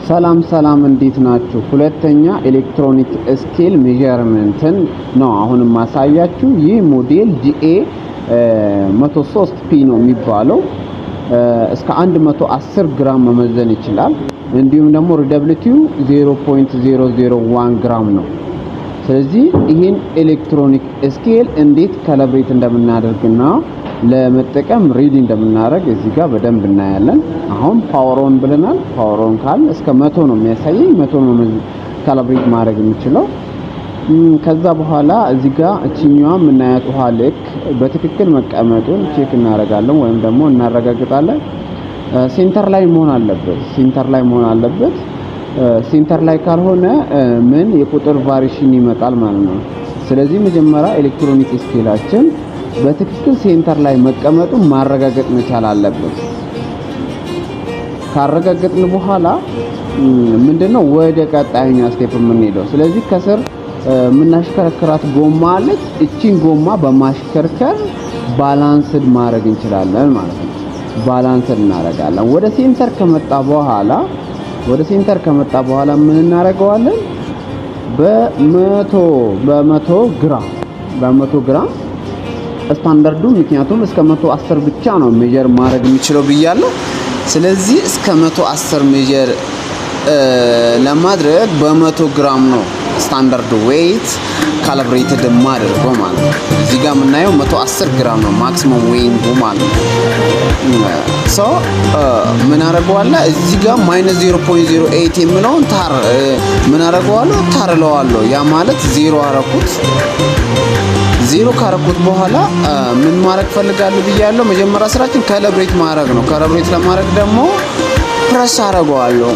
ሰላም ሰላም እንዴት ናችሁ? ሁለተኛ ኤሌክትሮኒክ ስኬል ሜዠርመንትን ነው አሁን ማሳያችሁ። ይህ ሞዴል GA 103P ነው የሚባለው። እስከ 110 ግራም መመዘን ይችላል። እንዲሁም ደግሞ ሪደብሊቲው 0.001 ግራም ነው። ስለዚህ ይህን ኤሌክትሮኒክ ስኬል እንዴት ካሊብሬት እንደምናደርግና ለመጠቀም ሪዲ እንደምናደርግ እዚህ ጋር በደንብ እናያለን። አሁን ፓወር ኦን ብለናል። ፓወር ኦን ካል እስከ 100 ነው የሚያሳየኝ። 100 ነው ካሊብሬት ማድረግ የሚችለው። ከዛ በኋላ እዚህ ጋር እቺኛዋ የምናያት ውሃ ልክ በትክክል መቀመጡን ቼክ እናደርጋለን ወይም ደግሞ እናረጋግጣለን። ሴንተር ላይ መሆን አለበት። ሴንተር ላይ መሆን አለበት። ሴንተር ላይ ካልሆነ ምን የቁጥር ቫሪሽን ይመጣል ማለት ነው። ስለዚህ መጀመሪያ ኤሌክትሮኒክ ስኬላችን በትክክል ሴንተር ላይ መቀመጡን ማረጋገጥ መቻል አለበት። ካረጋገጥን በኋላ ምንድነው ወደ ቀጣይኛ ስቴፕ የምንሄደው። ስለዚህ ከስር የምናሽከረክራት ጎማ አለች። እቺን ጎማ በማሽከርከር ባላንስድ ማድረግ እንችላለን ማለት ነው። ባላንስድ እናደርጋለን። ወደ ሴንተር ከመጣ በኋላ ምን እናደርገዋለን? በመቶ ግራም ስታንዳርዱ ምክንያቱም እስከ 110 ብቻ ነው ሜጀር ማድረግ የሚችለው ብያለሁ። ስለዚህ እስከ 110 ሜጀር ለማድረግ በ100 ግራም ነው ስታንዳርድ ዌይት ካሊብሬትድ ማድረግ ማለት ነው። እዚህ ጋር የምናየው 110 ግራም ነው ማክሲመም ዌይቱ ማለት ነው። ምን አደርገዋለሁ? እዚህ ጋር -0.08 የሚለውን ታር ምን አደርገዋለሁ? ታርለዋለሁ። ያ ማለት 0 አረኩት። 0 ካረኩት በኋላ ምን ማድረግ ፈልጋለሁ ብያለሁ። መጀመሪያ ስራችን ካሊብሬት ማድረግ ነው። ካሊብሬት ለማድረግ ደግሞ ፕረስ አደርገዋለሁ።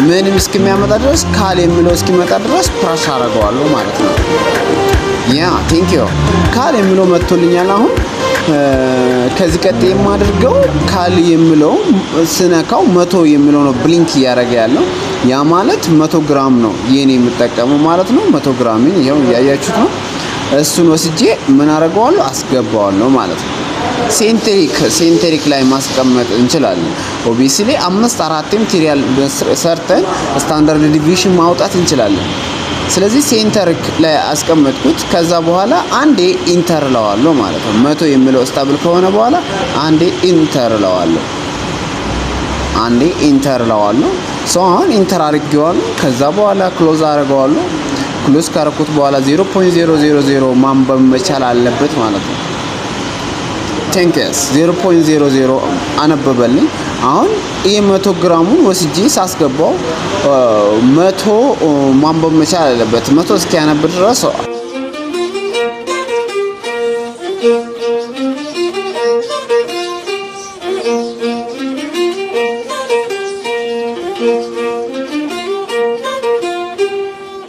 ምንም እስኪመጣ ድረስ ካል የሚለው እስኪመጣ ድረስ ፕረስ አደርገዋለሁ ማለት ነው። ያ ቴንክ ዩ ካል የሚለው መጥቶልኛል። አሁን ከዚህ ቀጥዬ የማደርገው ካል የሚለው ስነካው 100 የሚለው ነው ብሊንክ እያደረገ ያለው። ያ ማለት 100 ግራም ነው የኔ የምጠቀመው ማለት ነው። 100 ግራምን ይሄው እያያችሁት ነው። እሱን ወስጄ ምን አደርገዋለሁ? አስገባዋለሁ ማለት ነው። ሴንተሪክ ላይ ማስቀመጥ እንችላለን። ኦብቪስሊ 5-4 ማቴሪያል ሰርተን ስታንዳርድ ዲቪዥን ማውጣት እንችላለን። ስለዚህ ሴንተሪክ ላይ አስቀመጥኩት። ከዛ በኋላ አንዴ ኢንተር ለዋለሁ ማለት ነው። 100 የሚለው ስታብል ከሆነ በኋላ አንዴ ኢንተር ለዋለሁ። አሁን ኢንተር አድርጌዋለሁ። ከዛ በኋላ ክሎዝ አደርገዋለሁ። ክሎዝ ካረኩት በኋላ 0.000 ማንበብ መቻል አለበት ማለት ነው። ቴንክስ 0.00 አነበበልኝ። አሁን ይሄ 100 ግራሙን ወስጄ ሳስገባው 100 ማንበብ መቻል አለበት። 100 እስኪያነብ ድረስ